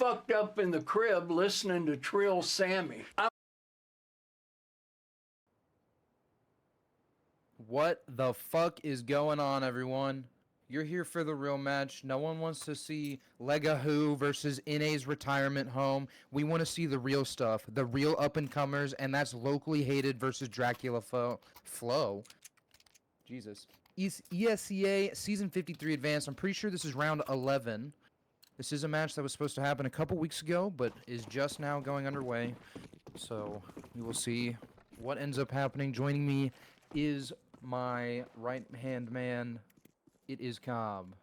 fucked up in the crib listening to Trill Sammy. What the fuck is going on, everyone? You're here for the real match. No one wants to see Lega Who versus NA's retirement home. We want to see the real stuff, the real up-and-comers, and that's locally hated versus Dracula Flow. Jesus. ESEA Season 53 Advanced. I'm pretty sure this is round 11. This is a match that was supposed to happen a couple weeks ago, but is just now going underway. So we will see what ends up happening. Joining me is my right-hand man. It is Cobb.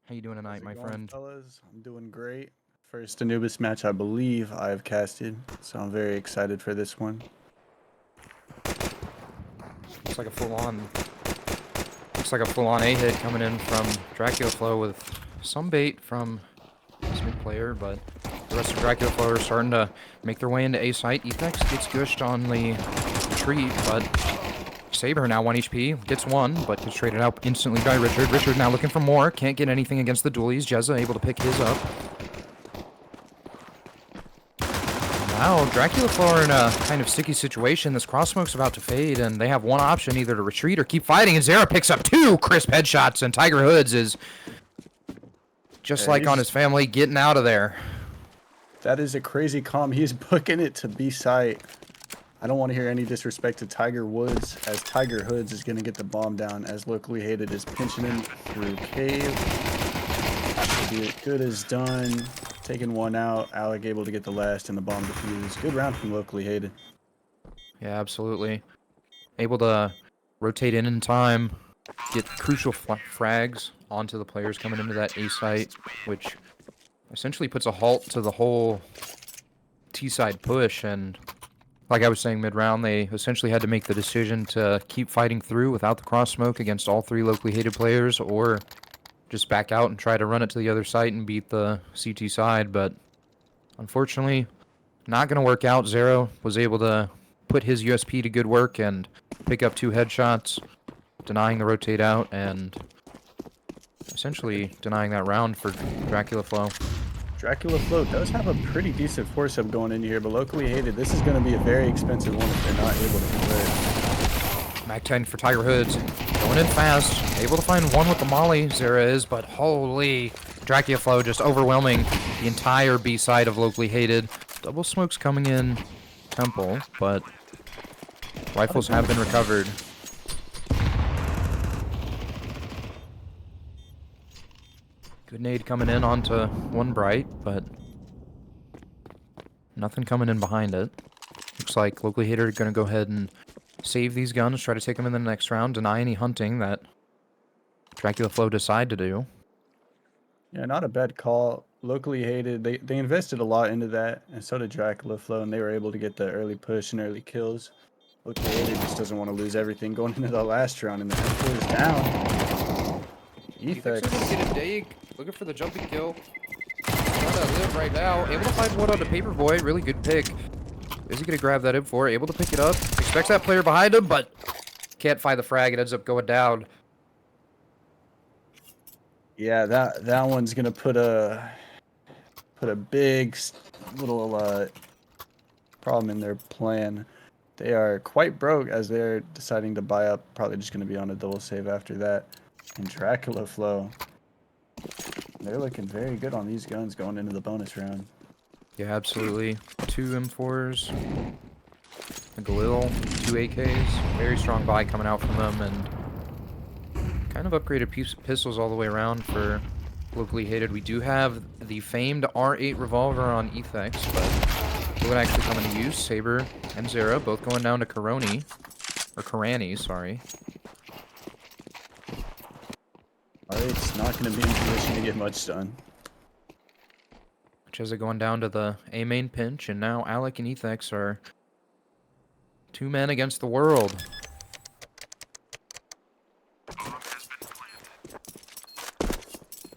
How you doing tonight, my friend? Fellas? I'm doing great. First Anubis match I believe I have casted, so I'm very excited for this one. Looks like a full-on A-hit coming in from Dracula Flow with some bait from this mid player, but the rest of Dracula Flow are starting to make their way into A site. Ethex gets gushed on the retreat, but Saber now 1 HP, gets one, but gets traded out instantly by Richard. Richard now looking for more, can't get anything against the dualies. Jezza able to pick his up. Now, Dracula Flow are in a kind of sticky situation. This cross smoke's about to fade, and they have one option, either to retreat or keep fighting, and Zera picks up 2 crisp headshots, and Tiger Hoods is, just like on his family, getting out of there. That is a crazy calm. He's booking it to B site. I don't want to hear any disrespect to Tiger Woods, as Tiger Hoods is going to get the bomb down, as locally hated is pinching him through cave. Good is done. Taking one out. Alec able to get the last and the bomb defused. Good round from locally hated. Yeah, absolutely. Able to rotate in time, get crucial frags onto the players coming into that A site, which essentially puts a halt to the whole T side push. And like I was saying mid-round, they essentially had to make the decision to keep fighting through without the cross smoke against all 3 locally hated players, or just back out and try to run it to the other site and beat the CT side. But unfortunately, not going to work out. Zero was able to put his USP to good work and pick up 2 headshots, denying the rotate out and essentially denying that round for Dracula Flow. Dracula Flow does have a pretty decent force up going in here, but locally hated, this is going to be a very expensive one if they're not able to convert. Mag 10 for Tiger Hoods, going in fast, able to find one with the molly, Zera is, but holy, Dracula Flow just overwhelming the entire B side of locally hated. Double smokes coming in Temple, but rifles have been recovered. Good nade coming in onto one bright, but nothing coming in behind it. Looks like locally hated are going to go ahead and save these guns, try to take them in the next round, deny any hunting that Dracula Flow decide to do. Yeah, not a bad call. Locally hated, they invested a lot into that, and so did Dracula Flow, and they were able to get the early push and early kills. Locally hated just doesn't want to lose everything going into the last round, and the tempo is down. Ethex. Get a dig, looking for the jumping kill. Trying to live right now. Able to find one on the Paperboy. Really good pick. Is he going to grab that in for? Able to pick it up. Expects that player behind him, but can't find the frag. It ends up going down. Yeah, that one's gonna put a big little problem in their plan. They are quite broke as they're deciding to buy up. Probably just gonna be on a double save after that. And Dracula Flow, they're looking very good on these guns going into the bonus round. Yeah, absolutely. 2 M4s, a Galil, 2 AKs. Very strong buy coming out from them, and kind of upgraded pistols all the way around for locally hated. We do have the famed R8 revolver on Ethex, but it would actually come into use. Saber and Zera both going down to Karani, or Karani, sorry. R8's not going to be in position to get much done. Jezza going down to the A main pinch, and now Alec and Ethex are 2 men against the world.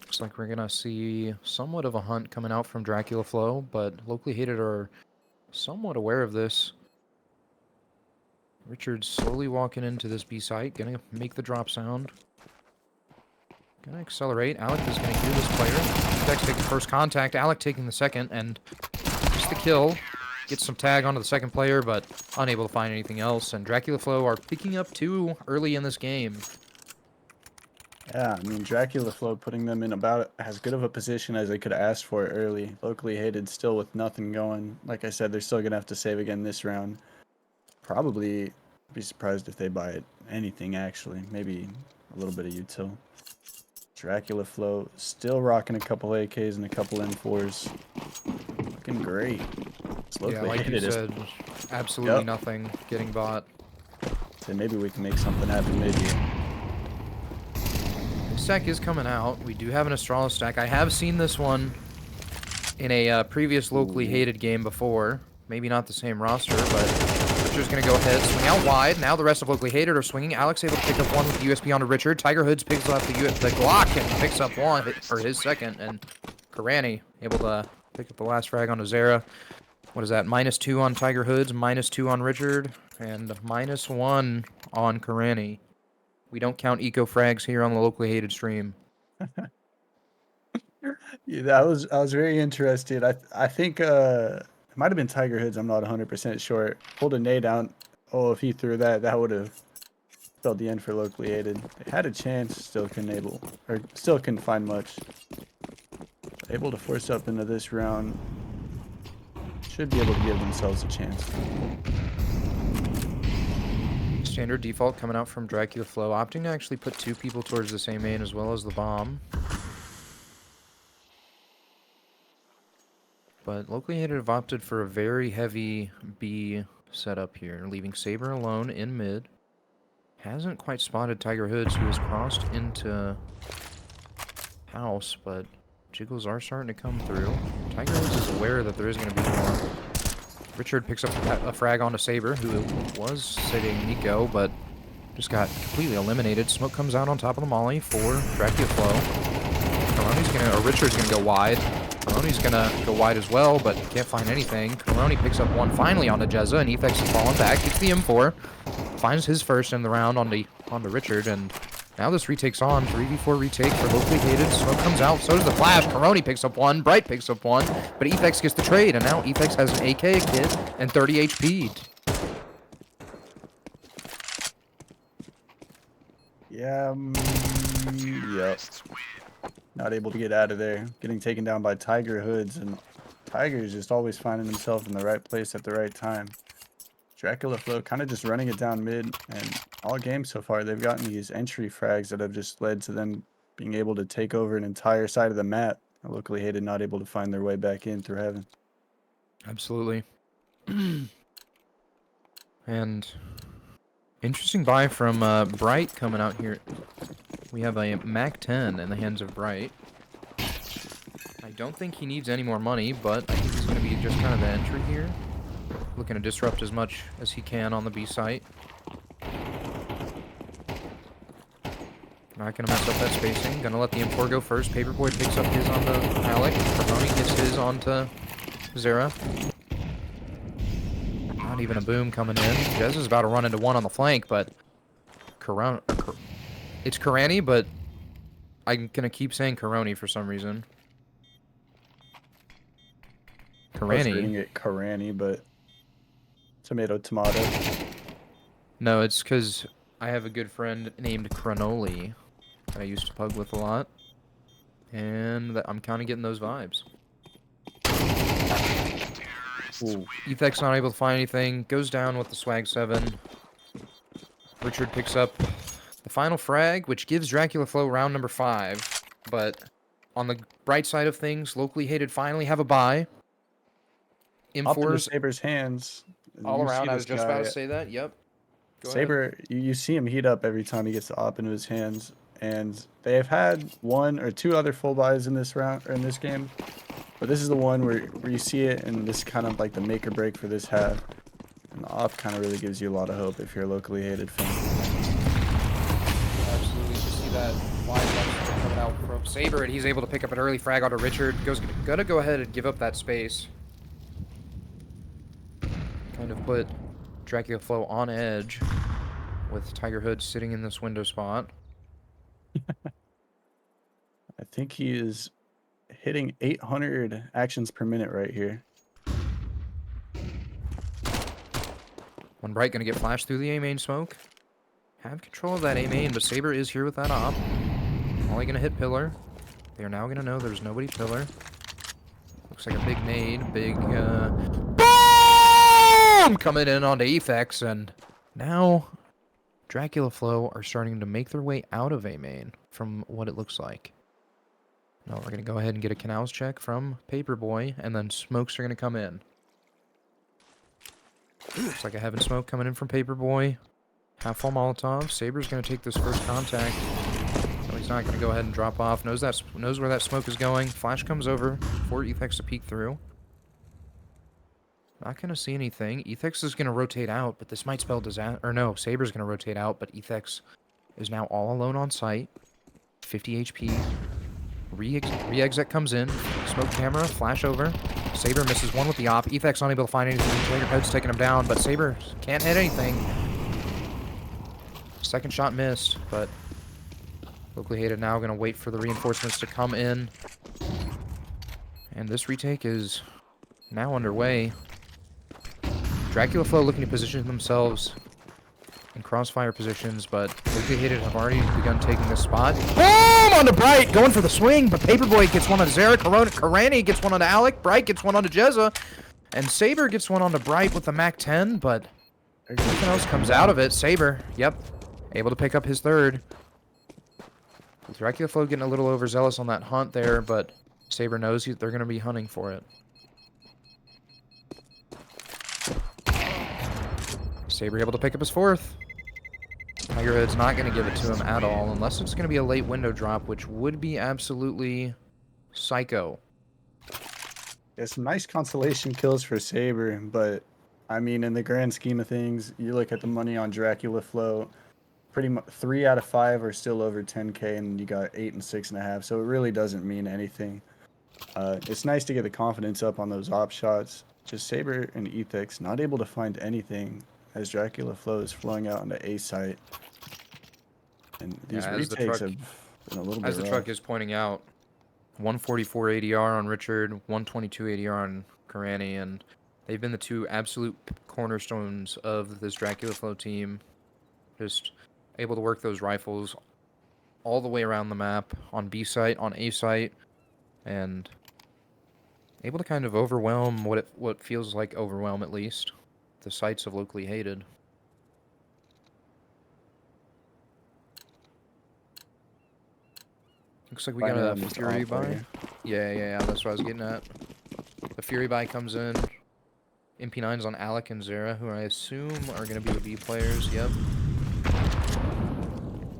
Looks like we're gonna see somewhat of a hunt coming out from Dracula Flow, but locally hated are somewhat aware of this. Richard's slowly walking into this B site, gonna make the drop sound. Gonna accelerate. Alec is gonna hear this player. Efex taking first contact, Alec taking the second, and just the kill. Gets some tag onto the second player, but unable to find anything else. And Dracula Flow are picking up 2 early in this game. Yeah, I mean, Dracula Flow putting them in about as good of a position as they could have asked for early. Locally hated, still with nothing going. Like I said, they're still going to have to save again this round. Probably be surprised if they buy anything, actually. Maybe a little bit of util. Dracula Flow still rocking a couple AKs and a couple M4s. Looking great. It's Yeah, locally like you hated. said, absolutely Yep. nothing getting bought. So maybe we can make something happen mid here. The stack is coming out. We do have an Astralis stack. I have seen this one in a previous locally hated game before. Maybe not the same roster, but Richard's going to go ahead, swing out wide. Now the rest of locally hated are swinging. Alex able to pick up one with the USP onto Richard. Tiger Hoods picks up the Glock and picks up one, or his second. And Karani able to pick up the last frag onto Zera. What is that? -2 on Tiger Hoods, -2 on Richard, and -1 on Karani. We don't count eco frags here on the locally hated stream. Yeah, I was very interested. I think it might have been Tiger Hoods. I'm not 100% sure. Pulled a nade out. Oh, if he threw that, that would have spelled the end for locally hated. They had a chance, still couldn't find much. Able to force up into this round. Should be able to give themselves a chance. Standard default coming out from Dracula Flow, opting to actually put 2 people towards the same main as well as the bomb. But locally hated have opted for a very heavy B setup here, leaving Saber alone in mid. Hasn't quite spotted Tiger Hoods, who has crossed into house, but jiggles are starting to come through. Tiger Hoods is aware that there is going to be more. Richard picks up a frag onto Saber, who was sitting Nico, but just got completely eliminated. Smoke comes out on top of the molly for Dracula Flow. Richard's gonna go wide. Coroni's gonna go wide as well, but can't find anything. Coroni picks up one finally onto Jezza, and Efex is falling back. Gets the M4, finds his first in the round onto Richard, and now this retake's on. 3v4 retake for locally hated. Smoke comes out, so does the flash. Coroni picks up one, Bright picks up one, but Efex gets the trade, and now Efex has an AK kit and 30 HP. Yeah, yep. Not able to get out of there. Getting taken down by Tiger Hoods, and Tiger is just always finding himself in the right place at the right time. Dracula Flow kind of just running it down mid, and all game so far they've gotten these entry frags that have just led to them being able to take over an entire side of the map. Locally hated, not able to find their way back in through heaven. Absolutely. And interesting buy from Bright coming out here. We have a Mac 10 in the hands of Bright. I don't think he needs any more money, but I think he's going to be just kind of the entry here. Looking to disrupt as much as he can on the B site. Not going to mess up that spacing. Going to let the M4 go first. Paperboy picks up his onto Alec. Ramoni gets his onto Zera. Not even a boom coming in. Jez is about to run into one on the flank, but it's Karani, but I'm going to keep saying Karoni for some reason. I was reading Karani. it Karani, but tomato. No, it's because I have a good friend named Cranoli that I used to pug with a lot, and I'm kind of getting those vibes. Ooh. Efex not able to find anything, goes down with the swag 7. Richard picks up the final frag, which gives Dracula Flow round number 5. But on the bright side of things, locally hated finally have a buy. Up into M4s Saber's hands. all You around. see I was this just about to guy- say that. Yep. Go ahead. Saber, you see him heat up every time he gets the op into his hands, and they have had 1 or 2 other full buys in this round or in this game, but this is the one where you see it, and this is kind of like the make or break for this half. And the op kind of really gives you a lot of hope if you're a locally hated fan. Absolutely, you see that wide left coming out from Saber, and he's able to pick up an early frag onto Richard. Gonna go ahead and give up that space. Kind of put Dracula Flow on edge with Tiger Hood sitting in this window spot. I think he is hitting 800 actions per minute right here. One Bright gonna get flashed through the A main smoke. Have control of that A main, but Saber is here with that op. Only gonna hit pillar. They are now gonna know there's nobody pillar. Looks like a big nade, big boom coming in onto Efex, and now Dracula Flow are starting to make their way out of A main from what it looks like. Now we're gonna go ahead and get a canals check from Paperboy, and then smokes are gonna come in. Looks like a heaven smoke coming in from Paperboy. Half full Molotov. Saber's gonna take this first contact. No, he's not gonna go ahead and drop off. Knows where that smoke is going. Flash comes over for Ethex to peek through. Not gonna see anything. Ethex is gonna rotate out, but this might spell disaster. Or no, Saber's gonna rotate out, but Ethex is now all alone on site. 50 HP. Re-exit comes in. Smoke camera, flash over. Saber misses one with the op. Ethex unable to find anything. Tiger Hood's taking him down, but Saber can't hit anything. Second shot missed, but locally hated now going to wait for the reinforcements to come in. And this retake is now underway. Dracula Flow looking to position themselves in crossfire positions, but locally hated have already begun taking this spot. Boom! Onto Bright, going for the swing, but Paperboy gets one on Zara. Karani gets one onto Alec. Bright gets one onto Jezza. And Saber gets one onto Bright with the MAC-10, but nothing else comes out of it. Saber, yep, able to pick up his third. Dracula Flow getting a little overzealous on that hunt there, but Saber knows they're going to be hunting for it. Saber able to pick up his fourth. Tiger Hood's not going to give it to him at all, unless it's going to be a late window drop, which would be absolutely psycho. Yeah, some nice consolation kills for Saber, but I mean, in the grand scheme of things, you look at the money on Dracula Flow, pretty much 3 out of 5 are still over 10K, and you got 8 and 6.5, so it really doesn't mean anything. It's nice to get the confidence up on those op shots. Just Saber and Ethex not able to find anything as Dracula Flow is flowing out onto A site. And these retakes have been a little bit As the rough. truck is pointing out, 144 ADR on Richard, 122 ADR on Karani, and they've been the two absolute cornerstones of this Dracula Flow team. Just able to work those rifles all the way around the map, on B site, on A site, and able to kind of overwhelm what feels like overwhelm, at least, the sites of locally hated. Looks like we got a Fury buy. Yeah, that's what I was getting at. The Fury buy comes in. MP9's on Alec and Zara, who I assume are going to be the B players. Yep.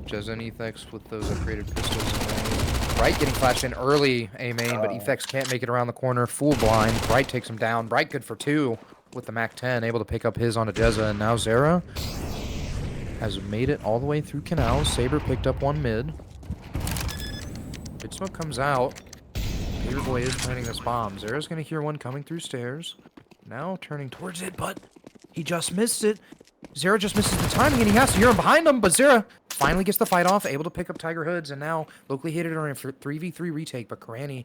Jez and Ethex with those upgraded pistols. Bright getting flashed in early A main, but Ethex can't make it around the corner. Full blind. Bright takes him down. Bright good for 2 with the MAC-10, able to pick up his onto Jezza, and now Zara has made it all the way through canals. Saber picked up one mid. Big smoke comes out. Paperboy is planting this bomb. Zara's going to hear one coming through stairs. Now turning towards it, but he just missed it. Zara just misses the timing, and he has to hear him behind him, but Zara finally gets the fight off, able to pick up Tiger Hoods, and now locally hated are in for 3v3 retake, but Karani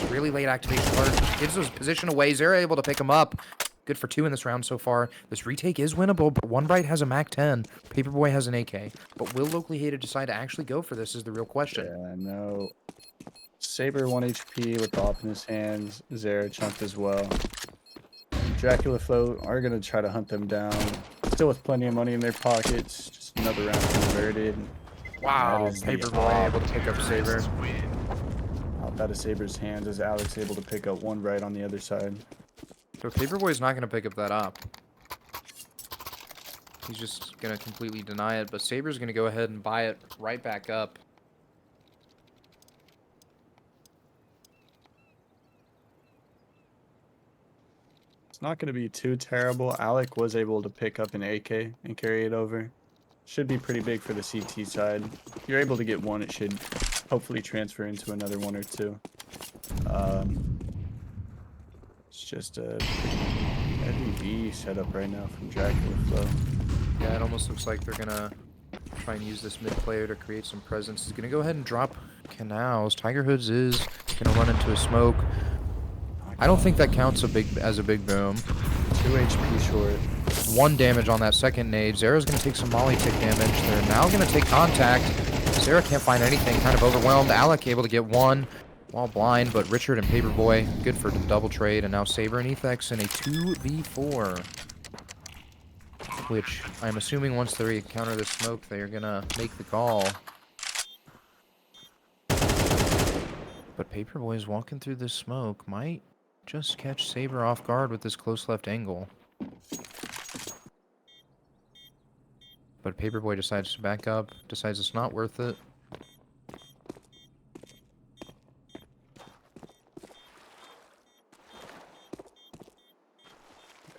really late activation part, gives his position away. Zara able to pick him up. Good for 2 in this round so far. This retake is winnable, but One Bright has a MAC-10. Paperboy has an AK. But will locally hated decide to actually go for this is the real question. Yeah, no. Saber 1 HP with the op in his hands. Zara chunked as well. Dracula Flow are going to try to hunt them down. Still with plenty of money in their pockets. Just another round converted. Wow, Paperboy able to pick up Saber. Op out of Saber's hands as Alex able to pick up One Bright on the other side. So Paperboy's not going to pick up that op. He's just going to completely deny it, but Saber's going to go ahead and buy it right back up. It's not going to be too terrible. Alec was able to pick up an AK and carry it over. Should be pretty big for the CT side. If you're able to get one, it should hopefully transfer into another one or two. It's just a heavy B setup right now from Dracula Flow. Yeah, it almost looks like they're going to try and use this mid player to create some presence. He's going to go ahead and drop canals. Tiger Hoods is Gonna run into a smoke. I don't think that counts as a big boom. 2 HP short. 1 damage on that second nade. Zara's gonna take some molly tick damage. They're now gonna take contact. Zara can't find anything, kind of overwhelmed. Alec able to get 1 while blind, but Richard and Paperboy good for the double trade, and now Saber and Ethex in a 2v4. Which, I'm assuming once they encounter this smoke, they are gonna make the call. But Paperboy's walking through this smoke. Might just catch Saber off guard with this close left angle. But Paperboy decides to back up, decides it's not worth it.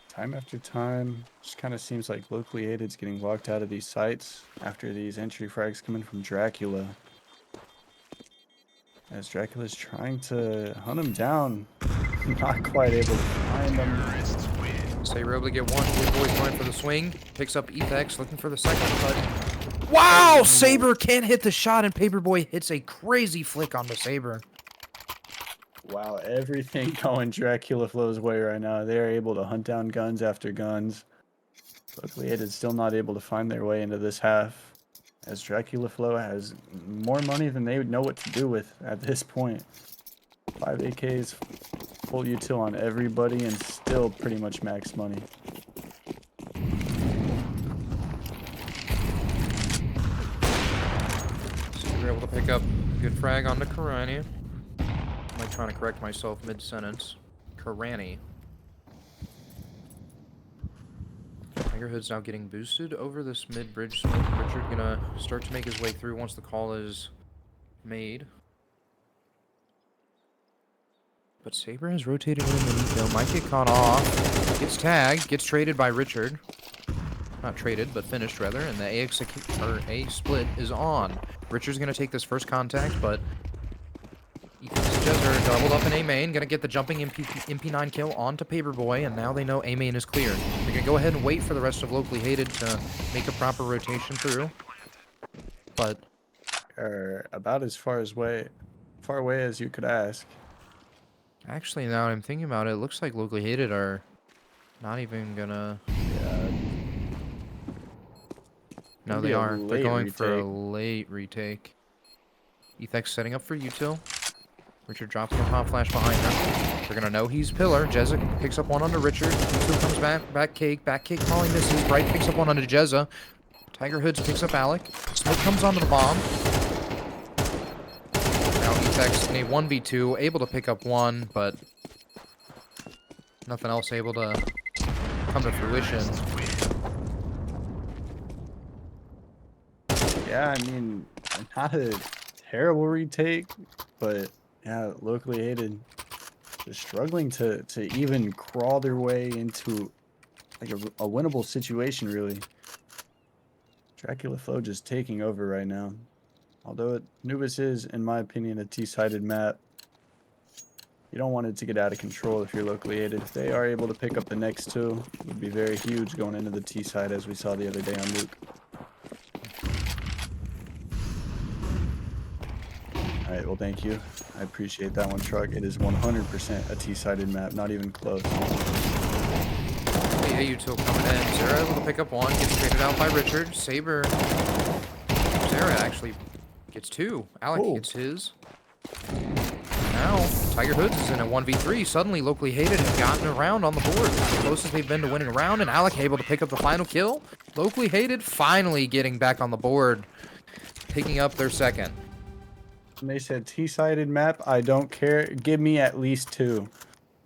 Time after time, just kind of seems like locally aided's getting locked out of these sites after these entry frags come in from Dracula. As Dracula's trying to hunt him down, not quite able to find him. Saber able to get 1. Paperboy's going for the swing, picks up Ethex, looking for the second, but... Wow! Saber can't hit the shot, and Paperboy hits a crazy flick on the Saber. Wow, everything going Dracula Flow's way right now. They are able to hunt down guns after guns. Locally aided still not able to find their way into this half, as Dracula Flow has more money than they would know what to do with at this point. 5 AKs, full util on everybody, and still pretty much max money. So we're able to pick up good frag onto Karani. I'm like trying to correct myself mid-sentence. Karani. Tiger Hood's now getting boosted over this mid-bridge smoke. Richard gonna start to make his way through once the call is made. But Saber has rotated in the eco. Might get caught off. Gets tagged. Gets traded by Richard. Not traded, but finished rather. And the A split is on. Richard's gonna take this first contact, but Jezzer doubled up in A main. Gonna get the jumping MP9 kill onto Paperboy, and now they know A main is clear. They're gonna go ahead and wait for the rest of locally hated to make a proper rotation through. But about as far away as you could ask. actually, now I'm thinking about it, it looks like locally hated are not even gonna. Yeah. No, they are. They're going for a late retake. Ethex setting up for util. Richard drops the pop flash behind him. They're gonna know he's pillar. Jezza picks up 1 onto Richard. Util comes back cake. Back cake Molly misses. Bright picks up 1 onto Jezza. Tiger Hoods picks up Alec. Smoke comes onto the bomb. Now Ethex in a 1v2, able to pick up 1, but nothing else able to come to fruition. Yeah, I mean, not a terrible retake, but yeah, locally aided just struggling to even crawl their way into like a winnable situation, really. Dracula Flow just taking over right now. Although Nubis is, in my opinion, a T-sided map, you don't want it to get out of control if you're locally aided. If they are able to pick up the next 2, it would be very huge going into the T-side, as we saw the other day on Luke. Alright, well, thank you. I appreciate that one, Truck. It is 100% a T-sided map, not even close. Yeah, util coming in. Zara able to pick up 1, gets traded out by Richard. Saber. Zara actually gets 2. Alec gets his. Now, Tiger Hoods is in a 1v3. Suddenly, locally hated have gotten around on the board. The closest they've been to winning a round, and Alec able to pick up the final kill. Locally hated finally getting back on the board, picking up their second. And they said T-sided map, I don't care. Give me at least 2.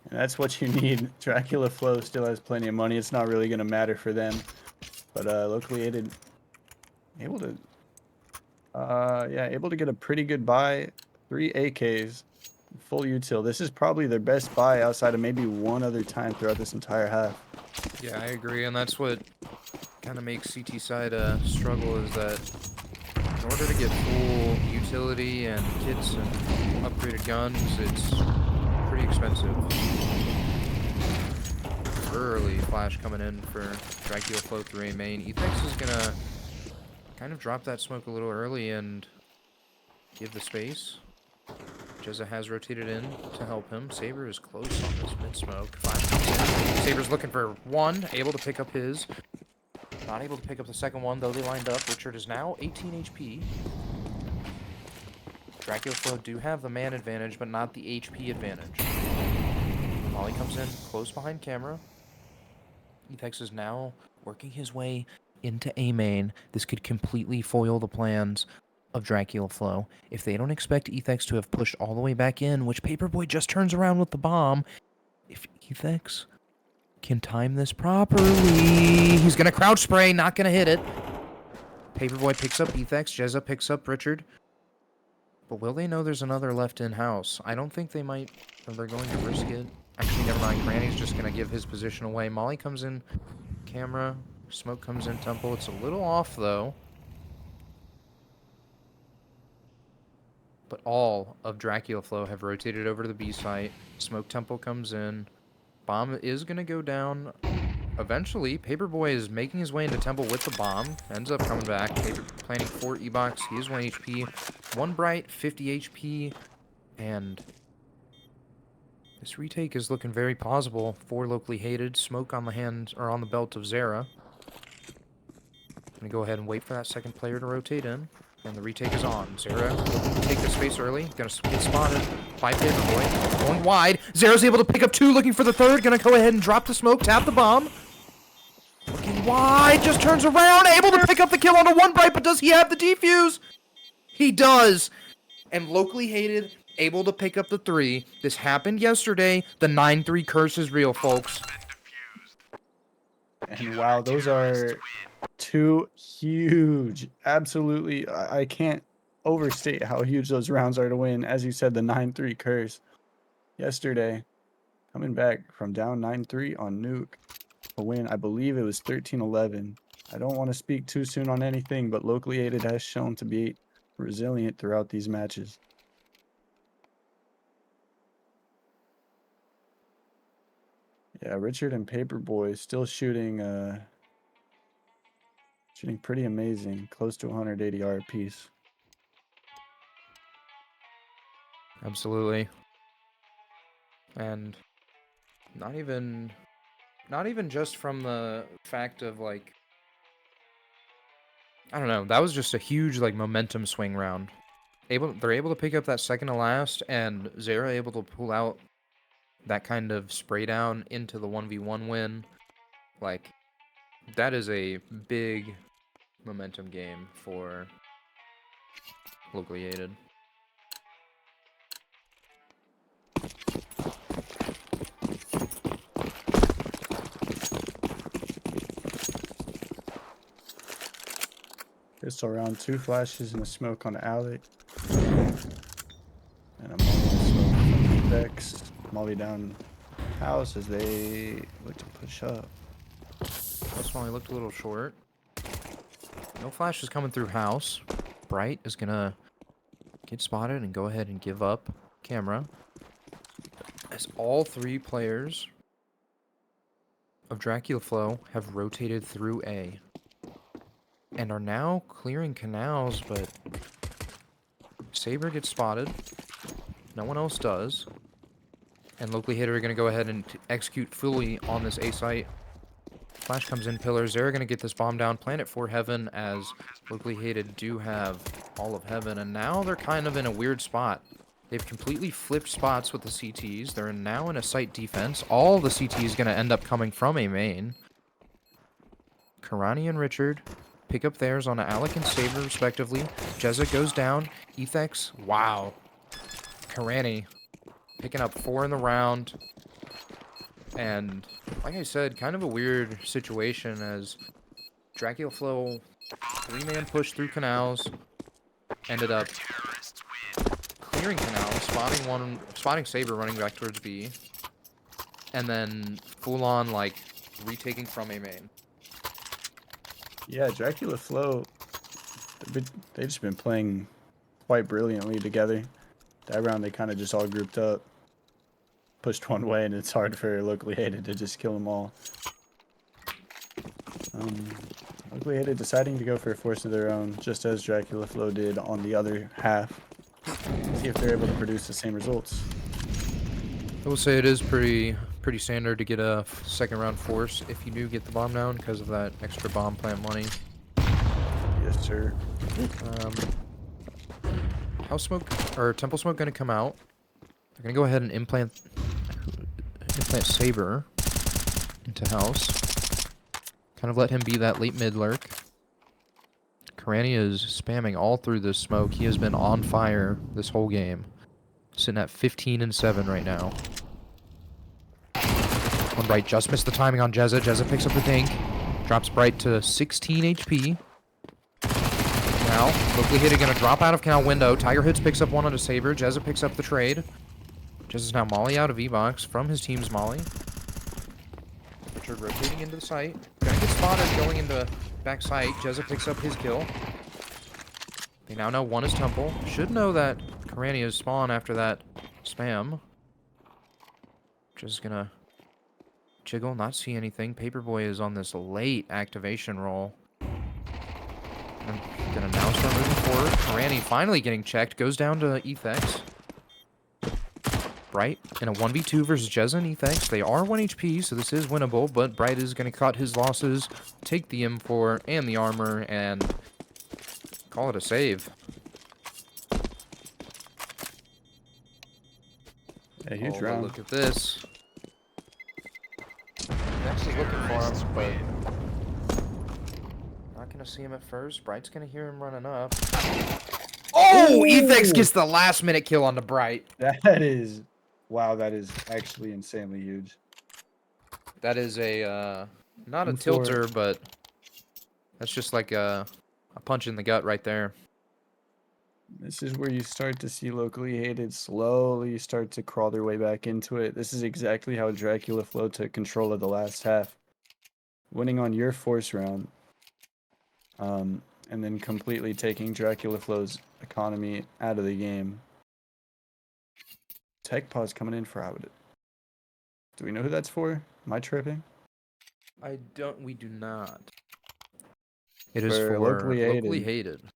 And that's what you need. Dracula Flow still has plenty of money. It's not really going to matter for them. But locally aided, able to get a pretty good buy. 3 AKs, full util. This is probably their best buy outside of maybe one other time throughout this entire half. Yeah, I agree, and that's what kind of makes CT side struggle, is that in order to get full utility and kits and upgraded guns, it's pretty expensive. Early flash coming in for Dracula Flow 3 main. Ethex is gonna kind of drop that smoke a little early and give the space. Jezza has rotated in to help him. Saber is close on this mid-smoke. Flash comes in. Saber's looking for one, able to pick up his. Not able to pick up the second one, though they lined up. Richard is now 18 HP. Dracula Flow do have the man advantage, but not the HP advantage. Molly comes in close behind camera. Ethex is now working his way into A main. This could completely foil the plans of Dracula Flow. If they don't expect Ethex to have pushed all the way back in, which Paperboy just turns around with the bomb, if Ethex can time this properly, he's going to crouch spray, not going to hit it. Paperboy picks up Ethex, Jezza picks up Richard. But will they know there's another left in-house? I don't think they might, or they're going to risk it. Actually, never mind. Granny's just going to give his position away. Molly comes in camera. Smoke comes in temple. It's a little off, though. But all of Dracula Flow have rotated over to the B site. Smoke temple comes in. Bomb is going to go down. Eventually, Paperboy is making his way into temple with the bomb. Ends up coming back. Paper planning 4 E-Box. He is 1 HP. 1 Bright, 50 HP. And this retake is looking very plausible for locally hated. Smoke on the hand, or on the belt of Zera. Gonna go ahead and wait for that second player to rotate in. And the retake is on. Zera looking to take the space early. Gonna get spotted by Paperboy. Going wide. Zera's able to pick up 2, looking for the third. Gonna go ahead and drop the smoke, tap the bomb. Looking wide, just turns around, able to pick up the kill on a 1 Bright, but does he have the defuse? He does. And locally hated, able to pick up the 3. This happened yesterday. The 9-3 curse is real, folks. And wow, those are 2 huge, absolutely, I can't overstate how huge those rounds are to win. As you said, the 9-3 curse yesterday, coming back from down 9-3 on Nuke, a win, I believe it was 13-11. I don't want to speak too soon on anything, but locally aided has shown to be resilient throughout these matches. Yeah, Richard and Paperboy still shooting shooting pretty amazing, close to 180 R apiece. Absolutely. And not even just from the fact of, like, I don't know, that was just a huge, like, momentum swing round. They're able to pick up that second to last, and Zera able to pull out that kind of spray down into the 1v1 win. Like, that is a big momentum game for locally aided. Pistol round, 2 flashes and a smoke on Alec. And a Molly smoke from Vex. Molly down house as they look to push up. This one looked a little short. No flash is coming through house. Bright is gonna get spotted and go ahead and give up camera. As all 3 players of Dracula Flow have rotated through A. And are now clearing canals, but Saber gets spotted. No one else does. And locally hated are going to go ahead and execute fully on this A site. Flash comes in, pillars. They're going to get this bomb down. Planet for Heaven, as locally hated do have all of Heaven. And now they're kind of in a weird spot. They've completely flipped spots with the CTs. They're now in a site defense. All the CTs going to end up coming from A main. Karani and Richard pick up theirs on Alec and Saber, respectively. Jezza goes down. Ethex, wow. Karani picking up 4 in the round. And, like I said, kind of a weird situation as Dracula Flow 3-man push through canals. Ended up clearing canals, spotting Saber running back towards B. And then full-on, like, retaking from A main. Yeah, Dracula Flow, they've just been playing quite brilliantly together. That round, they kind of just all grouped up, pushed one way, and it's hard for locally hated to just kill them all. Locally hated deciding to go for a force of their own, just as Dracula Flow did on the other half. see if they're able to produce the same results. I will say it is pretty standard to get a second round force if you do get the bomb down because of that extra bomb plant money. Yes, sir. House smoke or temple smoke gonna come out. They're gonna go ahead and implant Saber into house. Kind of let him be that late mid lurk. Karani is spamming all through this smoke. He has been on fire this whole game. Sitting at 15 and 7 right now. One Bright just missed the timing on Jezza. Jezza picks up the dink. Drops Bright to 16 HP. Now, locally hitting, gonna drop out of canal window. Tiger Hoods picks up one onto Saber. Jezza picks up the trade. Jezza's now Molly out of E-Box from his team's Molly. Richard rotating into the site. Gonna get spotted going into back site. Jezza picks up his kill. They now know one is Temple. Should know that Karani is spawn after that spam. Just gonna jiggle, not see anything. Paperboy is on this late activation roll. I'm gonna now start moving forward. Karani finally getting checked. Goes down to Ethex. Bright in a 1v2 versus Jezza and Ethex. They are 1 HP, so this is winnable, but Bright is going to cut his losses, take the M4 and the armor, and call it a save. A huge But round. look at this. Next is looking for him, but not going to see him at first. Bright's going to hear him running up. Oh! Ethex gets the last minute kill on the Bright. That is, wow, that is actually insanely huge. That is a, not a M4. tilter, but that's just like a punch in the gut right there. This is where you start to see locally hated slowly start to crawl their way back into it. This is exactly how Dracula Flow took control of the last half. Winning on your force round. And then completely taking Dracula Flow's economy out of the game. Tech pause coming in for Howard. Do we know who that's for? Am I tripping? We do not. It is For for locally locally hated. hated.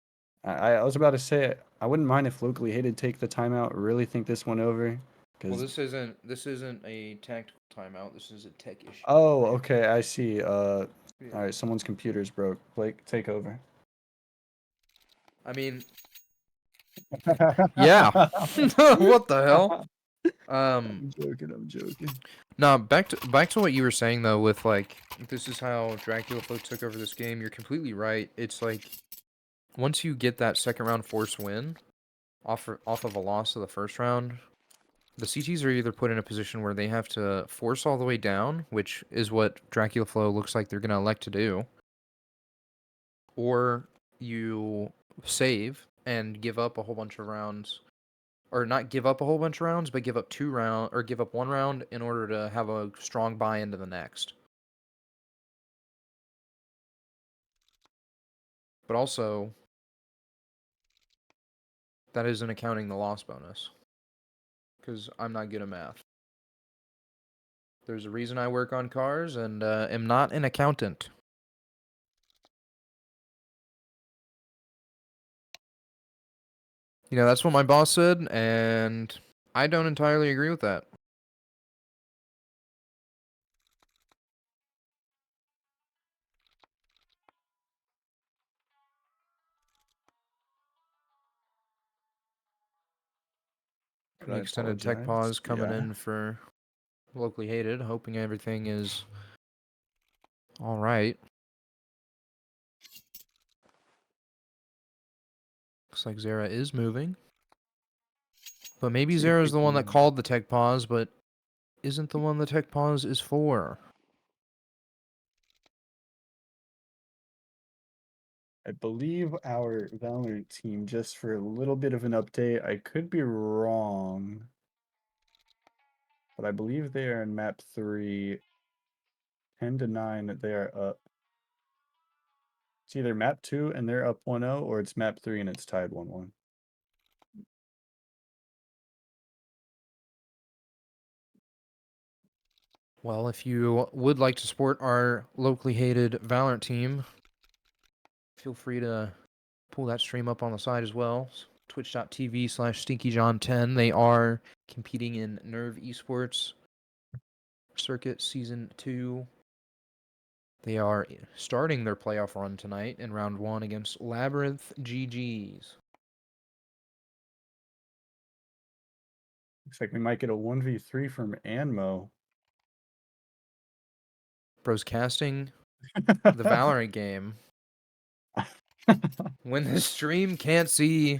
I was about to say, I wouldn't mind if locally hated take the timeout, really think this one over. Well, Cause... this isn't a tactical timeout. This is a tech issue. Oh, okay, I see. Yeah. Alright, someone's computer's broke. Blake, take over. I mean, yeah. What the hell? I'm joking. No, back to what you were saying though. With like, this is how Dracula Flow took over this game. You're completely right. It's like once you get that second round force win off of a loss of the first round, the CTs are either put in a position where they have to force all the way down, which is what Dracula Flow looks like they're going to elect to do, or you save and give up a whole bunch of rounds, or not give up a whole bunch of rounds, but give up give up 1 round in order to have a strong buy into the next. But also, that isn't accounting the loss bonus, because I'm not good at math. There's a reason I work on cars and am not an accountant. You know, that's what my boss said, and I don't entirely agree with that. Could I An extended tech apologize? pause coming Yeah. in for locally hated, hoping everything is all right. Looks like Zera is moving. But maybe See if Zera's we the one that can- called the tech pause, but isn't the one the tech pause is for. I believe our Valorant team, just for a little bit of an update, I could be wrong, but I believe they are in map 3, 10-9, they are up. It's either map 2 and they're up 1-0, or it's map 3 and it's tied 1-1. Well, if you would like to support our locally hated Valorant team, feel free to pull that stream up on the side as well. twitch.tv/StinkyJohn10. They are competing in Nerve Esports Circuit Season 2. They are starting their playoff run tonight in round 1 against Labyrinth GGs. Looks like we might get a 1v3 from Anmo. Bro's casting the Valorant game. When the stream can't see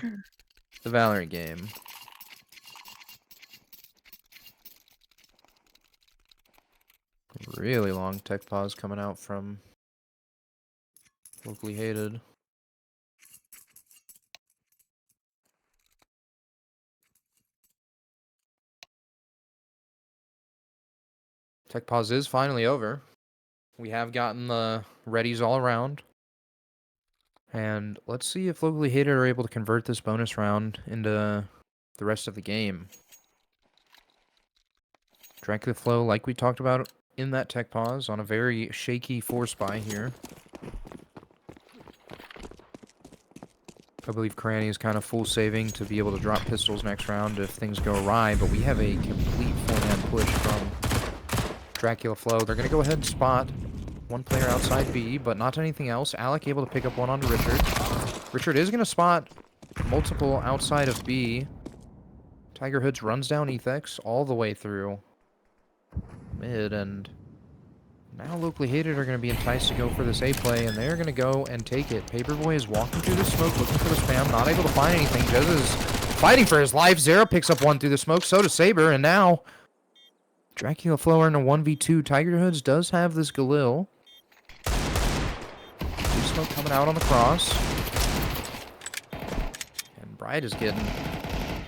the Valorant game. Really long tech pause coming out from Locally Hated. Tech pause is finally over. We have gotten the readies all around. And let's see if Locally Hated are able to convert this bonus round into the rest of the game. Dracula flow, like we talked about in that tech pause, on a very shaky 4-spy here. I believe Cranny is kind of full saving to be able to drop pistols next round if things go awry, but we have a complete 4-man push from Dracula flow. They're going to go ahead and spot one player outside B, but not anything else. Alec able to pick up one onto Richard. Richard is going to spot multiple outside of B. Tiger Hoods runs down Ethex all the way through mid, and now Locally Hated are going to be enticed to go for this A play, and they're going to go and take it. Paperboy is walking through the smoke, looking for the spam, not able to find anything. Jez is fighting for his life. Zero picks up one through the smoke, so does Saber, and now Dracula Flower in a 1v2. Tiger Hoods does have this Galil. Blue smoke coming out on the cross. And Bright is getting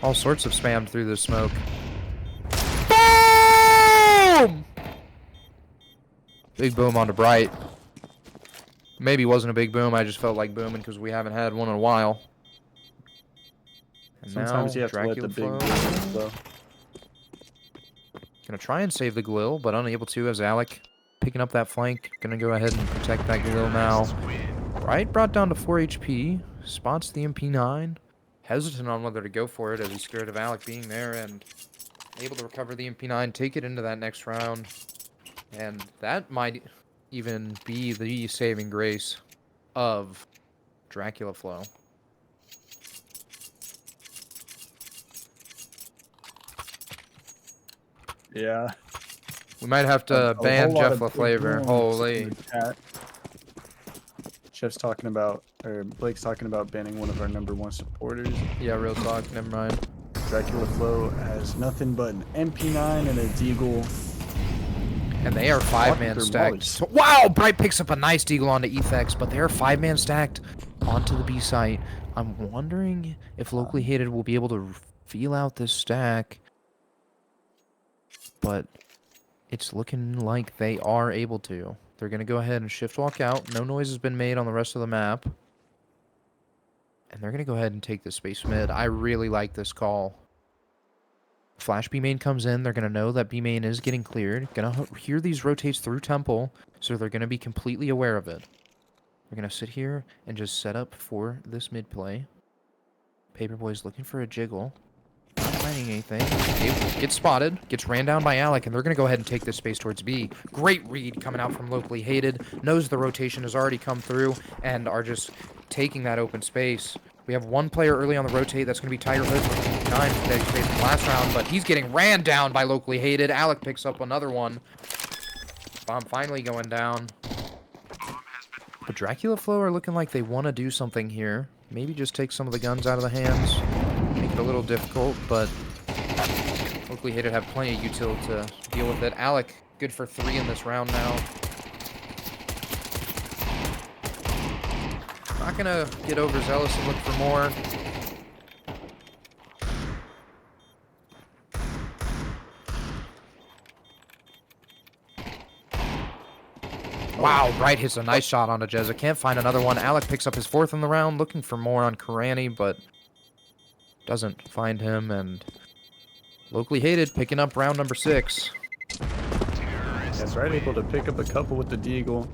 all sorts of spammed through the smoke. Boom! Big boom onto Bright. Maybe wasn't a big boom, I just felt like booming because we haven't had one in a while. And Sometimes now, you have to let the big Dracula boom flow. Gonna try and save the Galil, but unable to as Alec picking up that flank. Gonna go ahead and protect that Galil now. Bright brought down to 4 HP. Spots the MP9. Hesitant on whether to go for it as he's scared of Alec being there, and able to recover the MP9, take it into that next round. And that might even be the saving grace of Dracula Flow. Yeah. We might have to ban whole lot Jeff of big LaFlavor. booms Holy. in the chat. Jeff's talking about, or Blake's talking about banning one of our #1 supporters. Yeah, real talk. Never mind. Dracula Flow has nothing but an MP9 and a Deagle. And they are 5-man their stacked. mollies. So, wow! Bright picks up a nice deagle onto Ethex, but they are 5-man stacked onto the B site. I'm wondering if Locally Hated will be able to feel out this stack. But it's looking like they are able to. They're going to go ahead and shift walk out. No noise has been made on the rest of the map. And they're going to go ahead and take the space mid. I really like this call. Flash B main comes in. They're going to know that B main is getting cleared. Going to hear these rotates through Temple, so they're going to be completely aware of it. They're going to sit here and just set up for this mid play. Paperboy's looking for a jiggle. Not finding anything. Gets spotted. Gets ran down by Alec, and they're going to go ahead and take this space towards B. Great read coming out from Locally Hated. Knows the rotation has already come through, and are just taking that open space. We have one player early on the rotate. That's going to be Tiger Hood with 9 that he faced in the last round, but he's getting ran down by Locally Hated. Alec picks up another one. Bomb finally going down. But Dracula Flow are looking like they want to do something here. Maybe just take some of the guns out of the hands. Make it a little difficult, but Locally Hated have plenty of util to deal with it. Alec, good for 3 in this round now. Not gonna get overzealous and look for more. Wow, Bright hits a nice shot onto Jezza. Can't find another one. Alec picks up his 4th in the round, looking for more on Karani, but doesn't find him, and Locally Hated picking up round number 6. That's right, able to pick up a couple with the Deagle.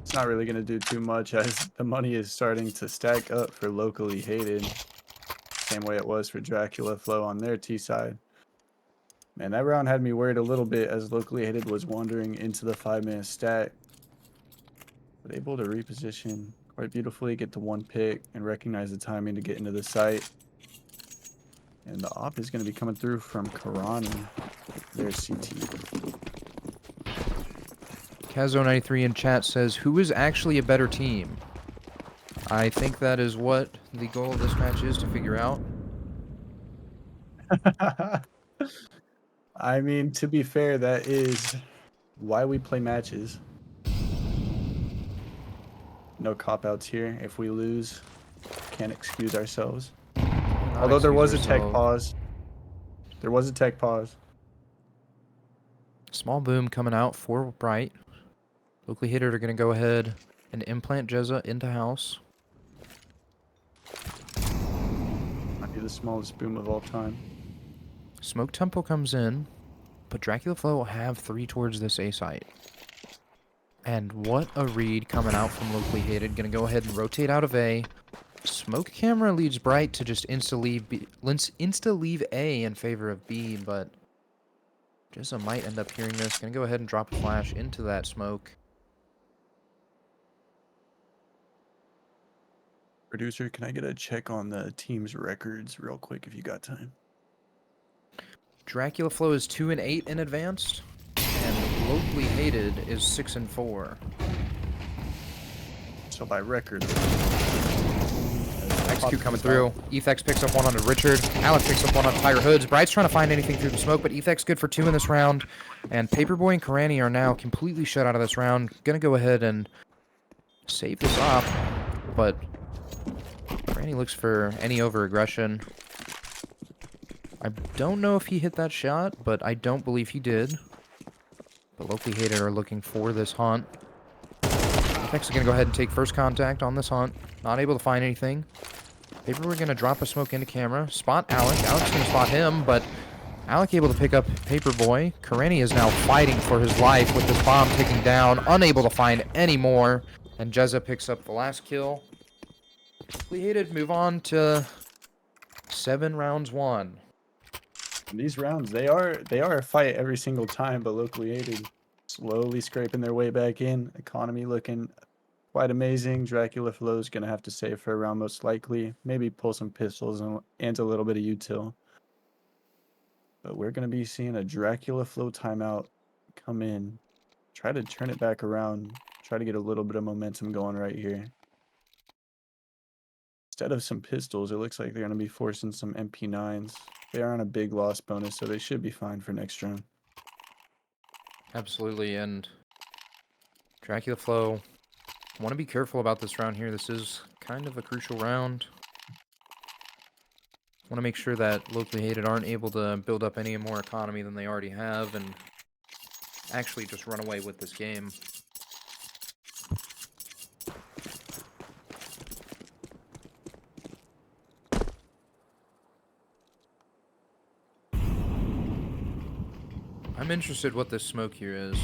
It's not really going to do too much as the money is starting to stack up for Locally Hated. same way it was for Dracula Flow on their T side. Man, that round had me worried a little bit as Locally Hated was wandering into the 5-man stack. But able to reposition quite beautifully, get to one pick, and recognize the timing to get into the site. And the op is going to be coming through from Karani. There's CT. Kazo93 in chat says, who is actually a better team? I think that is what the goal of this match is to figure out. I mean, to be fair, that is why we play matches. No cop-outs here. If we lose, can't excuse ourselves. Although there was a tech pause. There was a tech pause. Small boom coming out for Bright. Locally Hated are going to go ahead and implant Jezza into house. Might be the smallest boom of all time. Smoke Temple comes in, but Dracula Flow will have 3 towards this A site. And what a read coming out from Locally Hated. Going to go ahead and rotate out of A. Smoke camera leads Bright to just insta-leave A in favor of B, but Jezza might end up hearing this. Going to go ahead and drop a flash into that smoke. Producer, can I get a check on the team's records real quick if you got time? Dracula Flow is 2-8 in advanced, and Locally Hated is 6-4. So by record. XQ coming through. Ethex picks up one onto Richard. Alec picks up one on Tiger Hoods. Bright's trying to find anything through the smoke, but Ethex good for 2 in this round. And Paperboy and Karani are now completely shut out of this round. Gonna go ahead and save this off, but Karani looks for any over-aggression. I don't know if he hit that shot, but I don't believe he did. But Locally Hated are looking for this hunt. Ethex is gonna go ahead and take first contact on this hunt. Not able to find anything. Paperboy gonna drop a smoke into camera. Spot Alec. Alec's gonna spot him, but Alec able to pick up Paperboy. Karani is now fighting for his life with this bomb ticking down. Unable to find any more. And Jezza picks up the last kill. Locally Hated move on to 7 rounds won. And these rounds, they are a fight every single time, but Locally Hated slowly scraping their way back in. Economy looking quite amazing. Dracula Flow's gonna have to save for a round most likely. Maybe pull some pistols and a little bit of util. But we're gonna be seeing a Dracula Flow timeout come in. Try to turn it back around. Try to get a little bit of momentum going right here. Instead of some pistols, it looks like they're gonna be forcing some MP9s. They are on a big loss bonus, so they should be fine for next round. Absolutely, and Dracula Flow, want to be careful about this round here. This is kind of a crucial round. Want to make sure that Locally Hated aren't able to build up any more economy than they already have and actually just run away with this game. I'm interested what this smoke here is.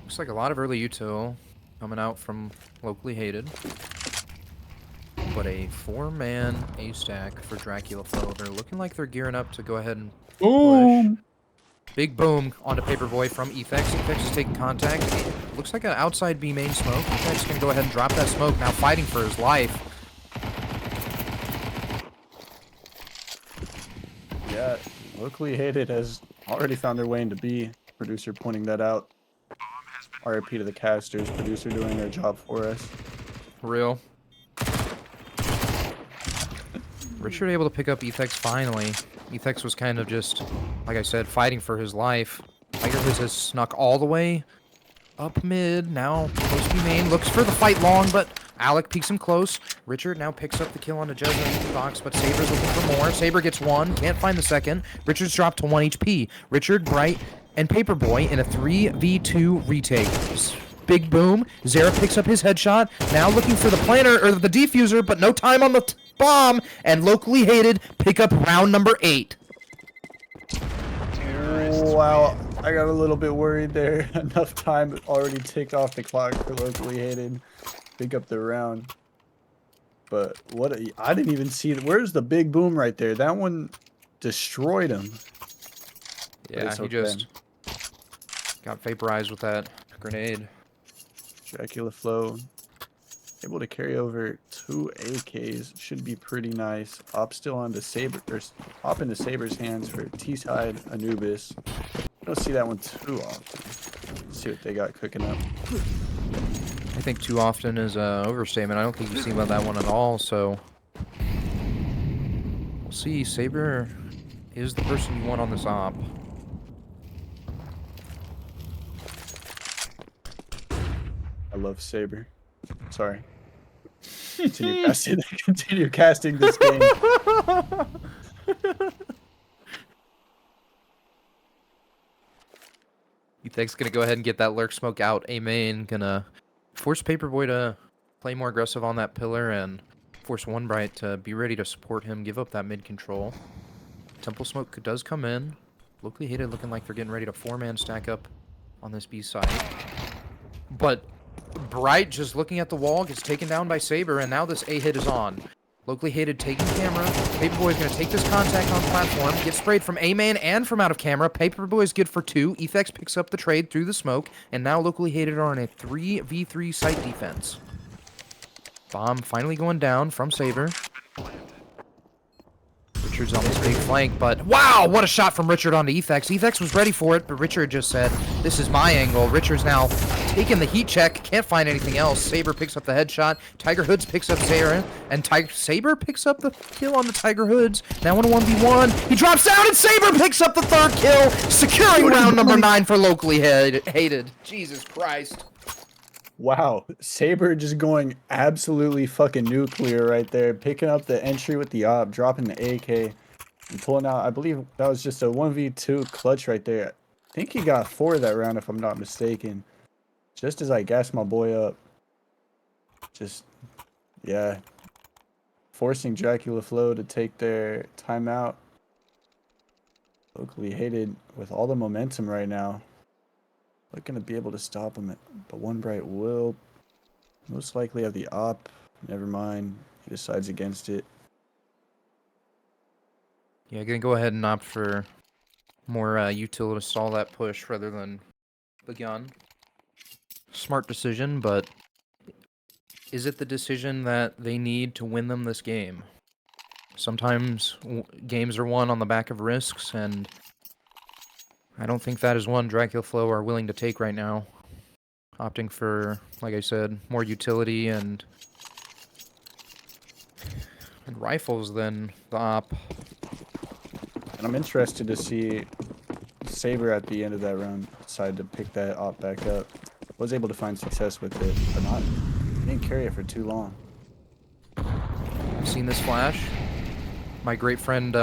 Looks like a lot of early util coming out from Locally Hated. But a 4-man A-stack for Dracula Flow. They're looking like they're gearing up to go ahead and push. Big boom onto Paperboy from Ethex. Ethex is taking contact. Looks like an outside B main smoke. Ethex is going to go ahead and drop that smoke. Now fighting for his life. Yeah, Locally Hated has already found their way into B. Producer pointing that out. RIP to the casters. Producer doing their job for us. For real. Richard able to pick up Ethex finally. Ethex was kind of just, like I said, fighting for his life. Tiger Hoods has snuck all the way up mid. Now close to main. Looks for the fight long, but Alec peeks him close. Richard now picks up the kill onto Jezza in the box, but Saber's looking for more. Saber gets 1. Can't find the second. Richard's dropped to 1 HP. Richard, Bright, and Paperboy in a 3v2 retake. Big boom. Zara picks up his headshot. Now looking for the planter, or the defuser, but no time on the bomb. And Locally Hated pick up round number 8. Wow, I got a little bit worried there. Enough time already ticked off the clock for Locally Hated. Pick up the round. But I didn't even see where's the big boom right there. That one destroyed him. But Yeah, it's he okay. just got vaporized with that grenade. Dracula Flow able to carry over 2 AKs. Should be pretty nice. Op still on the Saber, or hop into Saber's hands for T-side Anubis. I don't see that one too often. Let's see what they got cooking up. I think too often is an overstatement. I don't think you've seen about that one at all, so we'll see. Saber is the person you want on this op. I love Saber. Sorry. Continue casting this game. Ethek's gonna go ahead and get that lurk smoke out. A main gonna force Paperboy to play more aggressive on that pillar and force One Bright to be ready to support him, give up that mid control. Temple smoke does come in. Locally hated, looking like they're getting ready to 4-man stack up on this B side. But Bright, just looking at the wall, gets taken down by Saber, and now this A hit is on. Locally hated taking camera. Paperboy is going to take this contact on platform, get sprayed from A main and from out of camera. Paperboy is good for 2. Ethex picks up the trade through the smoke, and now locally hated are on a 3v3 site defense. Bomb finally going down from Saber. Richard's on this big flank, but wow, what a shot from Richard onto Ethex. Ethex was ready for it, but Richard just said, this is my angle. Richard's now taking the heat check, can't find anything else. Saber picks up the headshot. Tiger Hoods picks up Sarah, and Saber picks up the kill on the Tiger Hoods. Now in a 1v1, he drops down, and Saber picks up the 3rd kill, securing round number 9 for locally hated. Jesus Christ. Wow, Saber just going absolutely fucking nuclear right there, picking up the entry with the op, dropping the AK, and pulling out. I believe that was just a 1v2 clutch right there. I think he got 4 that round, if I'm not mistaken. Just as I gassed my boy up. Just, yeah. Forcing Dracula Flow to take their timeout. Locally hated with all the momentum right now. Looking to be able to stop him, but One Bright will most likely have the op. Never mind. He decides against it. Yeah, gonna go ahead and opt for more util to stall that push rather than the gun. Smart decision, but is it the decision that they need to win them this game? Sometimes games are won on the back of risks, and I don't think that is one Dracula Flow are willing to take right now. Opting for, like I said, more utility and rifles than the op. And I'm interested to see Saber at the end of that round decide to pick that op back up. Was able to find success with it, but not didn't carry it for too long. I've seen this flash. My great friend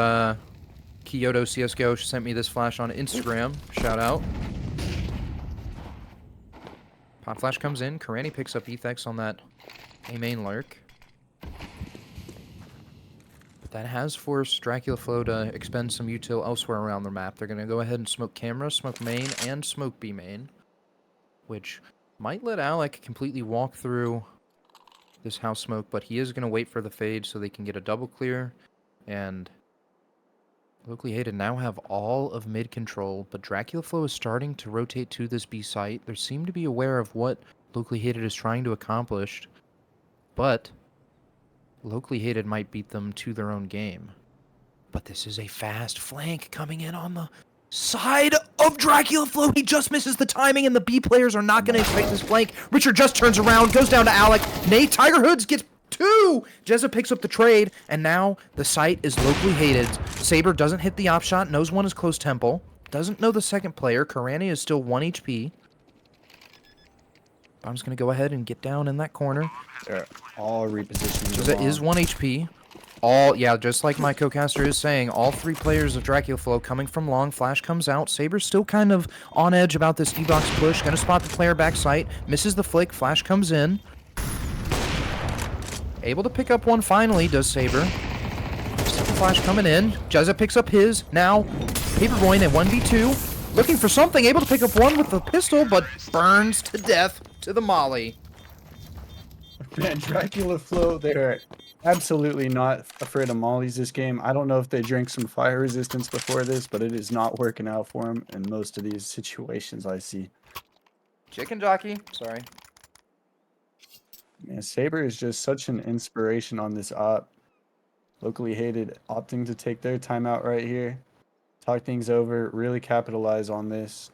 Kyoto CSGO sent me this flash on Instagram. Shout out. Pop flash comes in. Karani picks up Ethex on that A main lurk. But that has forced Dracula Flow to expend some util elsewhere around the map. They're going to go ahead and smoke camera, smoke main, and smoke B main, which might let Alec completely walk through this house smoke, but he is going to wait for the fade so they can get a double clear. And locally hated now have all of mid control, but Dracula Flow is starting to rotate to this B site. They seem to be aware of what locally hated is trying to accomplish, but locally hated might beat them to their own game. But this is a fast flank coming in on the side of Dracula Flow. He just misses the timing, and the B players are not going to expect this flank. Richard just turns around, goes down to Alec. Nate Tiger Hoods gets 2! Jezza picks up the trade, and now the site is locally hated. Saber doesn't hit the op shot, knows one is close temple. Doesn't know the second player. Karani is still 1 HP. I'm just going to go ahead and get down in that corner. They're all repositioning. Jezza is 1 HP. All, yeah, just like my co-caster is saying, all 3 players of Dracula Flow coming from long. Flash comes out. Saber's still kind of on edge about this D-box push. Going to spot the player back sight. Misses the flick. Flash comes in. Able to pick up one finally, does Saber. Second flash coming in. Jezza picks up his. Now, Paperboy in a 1v2. Looking for something. Able to pick up one with the pistol, but burns to death to the molly. Man, Dracula Flow, they're absolutely not afraid of mollies this game. I don't know if they drank some fire resistance before this, but it is not working out for them in most of these situations I see. Chicken jockey. Sorry. Man, Saber is just such an inspiration on this op. Locally hated, opting to take their timeout right here. Talk things over, really capitalize on this.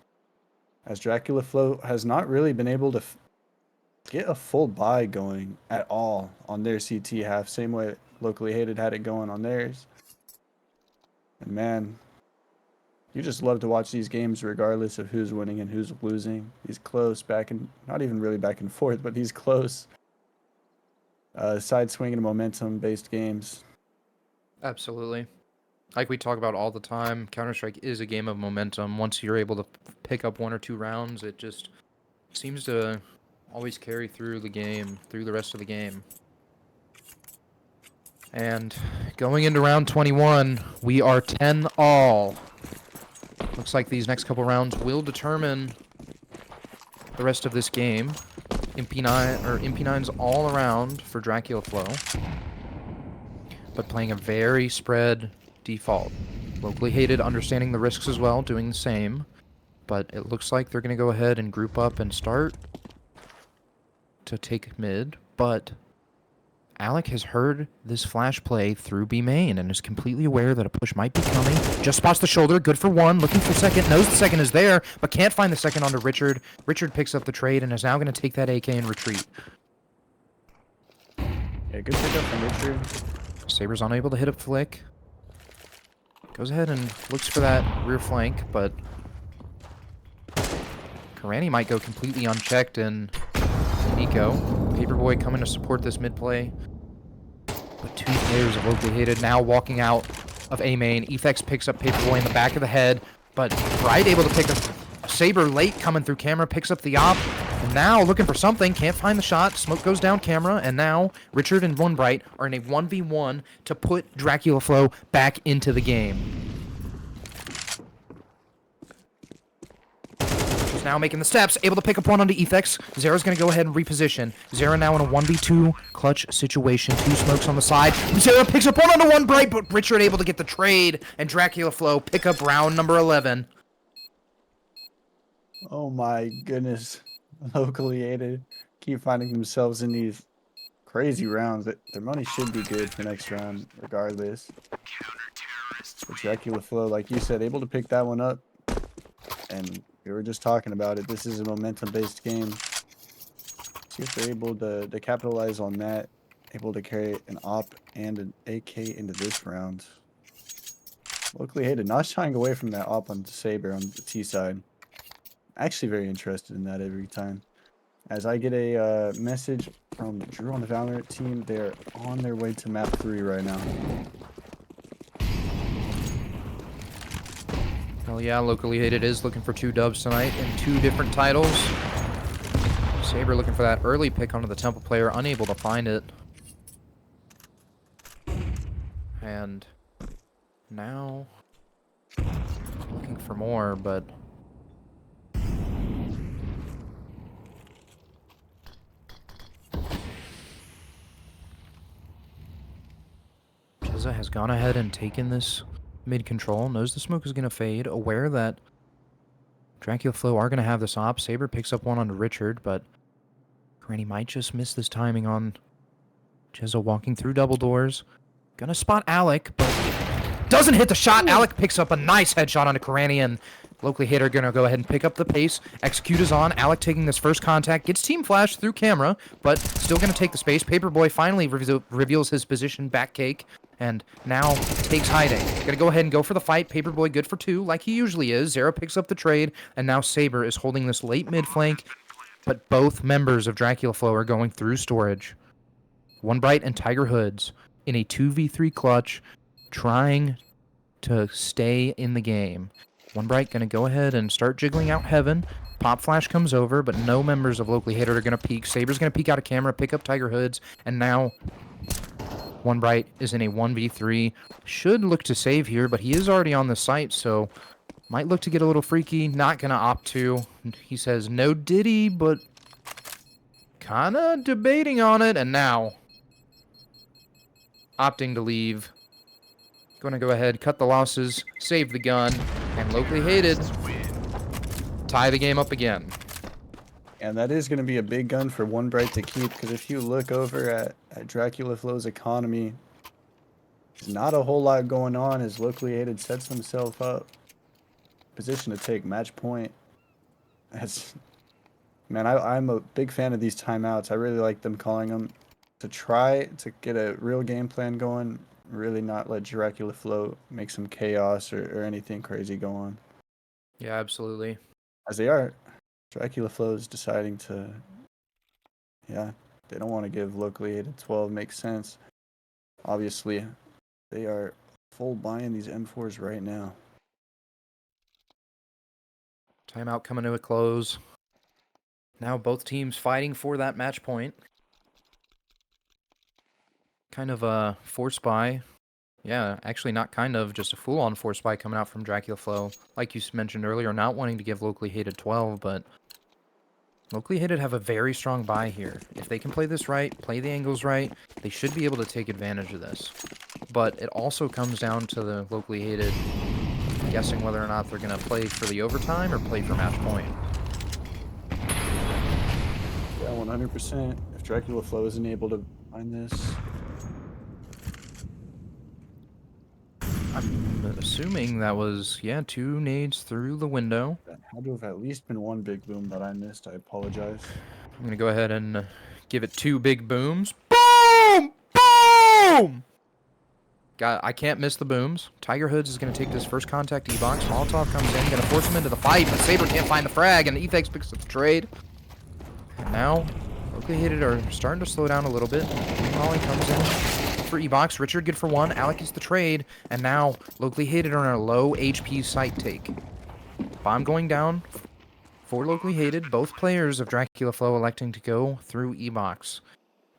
As Dracula Flow has not really been able to get a full buy going at all on their CT half. Same way Locally Hated had it going on theirs. And man, you just love to watch these games regardless of who's winning and who's losing. He's close, back and not even really back and forth, but he's close. Side swinging momentum-based games. Absolutely. Like we talk about all the time, Counter-Strike is a game of momentum. Once you're able to pick up 1 or 2 rounds, it just seems to always carry through the game, through the rest of the game. And going into round 21, we are 10-all. Looks like these next couple rounds will determine the rest of this game. MP9's all around for Dracula Flow, but playing a very spread default. Locally Hated understanding the risks as well, doing the same, but it looks like they're going to go ahead and group up and start to take mid, but Alec has heard this flash play through B main and is completely aware that a push might be coming. Just spots the shoulder, good for 1, looking for second, knows the second is there, but can't find the second onto Richard. Richard picks up the trade and is now going to take that AK and retreat. Yeah, good pickup from Richard. Saber's unable to hit a flick. Goes ahead and looks for that rear flank, but Karani might go completely unchecked, and Nico, Paperboy coming to support this mid play. But 2 players of Locally Hated now walking out of A main. Efex picks up Paperboy in the back of the head, but Bright able to pick up Saber late coming through camera, picks up the op, and now looking for something, can't find the shot. Smoke goes down camera, and now Richard and One Bright are in a 1v1 to put Dracula Flow back into the game. She's now making the steps, able to pick up 1 onto Efex. Zera's going to go ahead and reposition. Zera now in a 1v2 clutch situation. 2 smokes on the side. Zera picks up 1 onto One Bright, but Richard able to get the trade, and Dracula Flow pick up round number 11. Oh my goodness. Locally Hated keep finding themselves in these crazy rounds. Their money should be good for next round regardless. But Dracula Flow, like you said, able to pick that one up. And we were just talking about it. This is a momentum-based game. See if they're able to capitalize on that. Able to carry an op and an AK into this round. Locally Hated not shying away from that op on Saber on the T side. Actually very interested in that every time. As I get a message from Drew on the Valorant team, they're on their way to map 3 right now. Well, yeah, Locally Hated is looking for 2 dubs tonight in 2 different titles. Saber looking for that early pick onto the Temple player, unable to find it. And now looking for more, but Jezza has gone ahead and taken this mid-control, knows the smoke is going to fade, aware that Dracula Flow are going to have this op. Saber picks up 1 onto Richard, but Granny might just miss this timing on Jezza walking through double doors. Gonna spot Alec, but doesn't hit the shot. Alec picks up a nice headshot onto Karani, and Locally Hated are gonna go ahead and pick up the pace. Execute is on. Alec taking this first contact, gets team flash through camera, but still gonna take the space. Paperboy finally reveals his position, back cake, and now takes hiding. Gonna go ahead and go for the fight. Paperboy good for 2, like he usually is. Zera picks up the trade, and now Saber is holding this late mid flank, but both members of Dracula Flow are going through storage. One Bright and Tiger Hoods in a 2v3 clutch, trying to stay in the game. One Bright gonna go ahead and start jiggling out Heaven. Pop Flash comes over, but no members of Locally Hated are gonna peek. Saber's gonna peek out of camera, pick up Tiger Hoods, and now One Bright is in a 1v3. Should look to save here, but he is already on the site, so might look to get a little freaky. Not gonna opt to. He says no diddy, but kind of debating on it, and now opting to leave. Going to go ahead, cut the losses, save the gun, and locally hated tie the game up again. And that is going to be a big gun for One Bright to keep, because if you look over at Dracula Flow's economy, there's not a whole lot going on as locally hated sets himself up. Position to take match point. Man, I'm a big fan of these timeouts. I really like them calling them to try to get a real game plan going. Really not let Dracula Flow make some chaos or anything crazy go on. Yeah, absolutely. As they are, Dracula Flow is deciding to, yeah, they don't want to give locally hated 12. Makes sense. Obviously, they are full buying these M4s right now. Timeout coming to a close. Now both teams fighting for that match point. Kind of a force buy. Yeah, actually not kind of, just a full-on force buy coming out from Dracula Flow. Like you mentioned earlier, not wanting to give locally hated 12, but locally hated have a very strong buy here. If they can play this right, play the angles right, they should be able to take advantage of this. But it also comes down to the locally hated guessing whether or not they're going to play for the overtime or play for match point. Yeah, 100%. If Dracula Flow isn't able to find this, I'm assuming that was, yeah, 2 nades through the window. that had to have at least been one big boom that I missed. I apologize. I'm going to go ahead and give it 2 big booms. Boom! Boom! I can't miss the booms. Tiger Hoods is going to take this first contact E-box. Molotov comes in, going to force him into the fight, but Saber can't find the frag, and Ethex picks up the trade. And now, locally hated are starting to slow down a little bit. Molly comes in for E-box. Richard good for 1. Alec gets the trade, and now locally hated are on a low HP site take. Bomb going down for locally hated. Both players of Dracula Flow electing to go through E-box,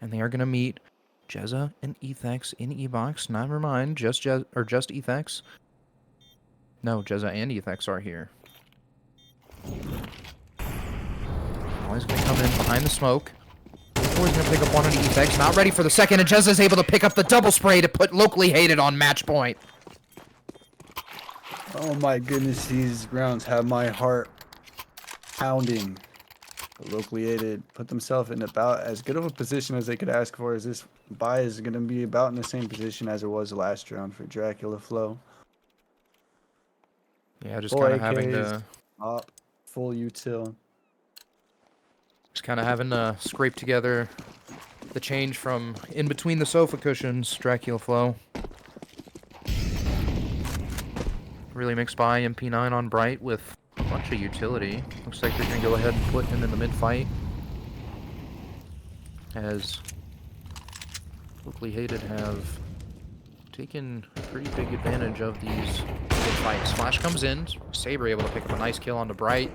and they are going to meet Jezza and Ethex in E-box. Never mind, just Ethex. No, Jezza and Ethex are here. Molly's going to come in behind the smoke. Boy's going to pick up one on Ethex. Not ready for the second, and Jezza's able to pick up the double spray to put locally hated on match point. Oh my goodness, these rounds have my heart pounding. The locally hated put themselves in about as good of a position as they could ask for, as this buy is going to be about in the same position as it was last round for Dracula Flow. Yeah, just Full kind of having AKs, to... Op, full util. Just kind of having to scrape together the change from in between the sofa cushions, Dracula Flow. Really mixed by MP9 on Bright with a bunch of utility. Looks like they're going to go ahead and put him in the mid-fight. As locally hated have taken pretty big advantage of these mid-fights. Flash comes in. Saber able to pick up a nice kill onto Bright.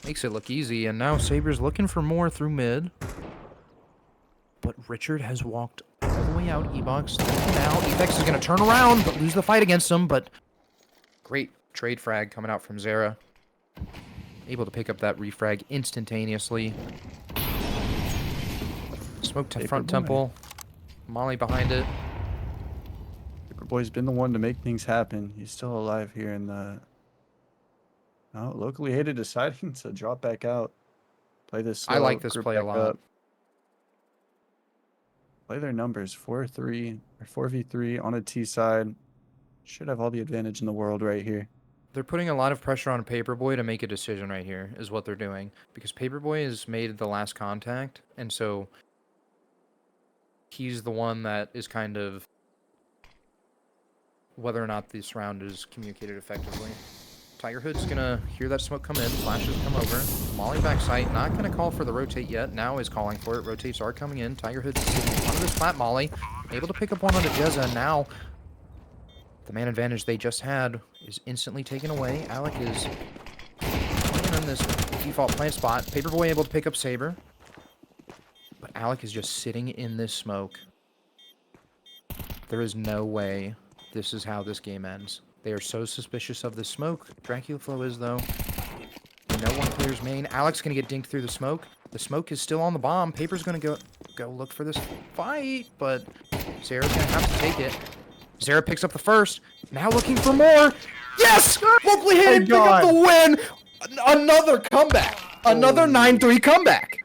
Makes it look easy, and now Saber's looking for more through mid. But Richard has walked all the way out. E-box now. Ethex is going to turn around, but lose the fight against him. But great trade frag coming out from Zera. Able to pick up that refrag instantaneously. Smoke to front temple. Molly behind it. Paperboy's been the one to make things happen. He's still alive here in the... Oh, locally hated deciding to drop back out. Play this slow, I like this group play a back lot. up. Play their numbers. 4-3 or 4v3 on a T side. Should have all the advantage in the world right here. They're putting a lot of pressure on Paperboy to make a decision right here, is what they're doing. Because Paperboy has made the last contact, and so he's the one that is kind of whether or not this round is communicated effectively. Tiger Hood's gonna hear that smoke come in. Flashes come over. Molly backside. Not gonna call for the rotate yet. Now is calling for it. Rotates are coming in. Tiger Hood's one of this flat Molly. Able to pick up one onto Jezza. Now the man advantage they just had is instantly taken away. Alec is playing on this default plant spot. Paperboy able to pick up Saber. But Alec is just sitting in this smoke. There is no way this is how this game ends. They are so suspicious of the smoke. Dracula Flow is, though. They know one player's main. Alec's going to get dinked through the smoke. The smoke is still on the bomb. Paper's gonna go look for this fight, but Sarah's gonna have to take it. Sarah picks up the first. Now looking for more. Yes! Locally Handed pick up the win! Another comeback. Another 9-3 comeback.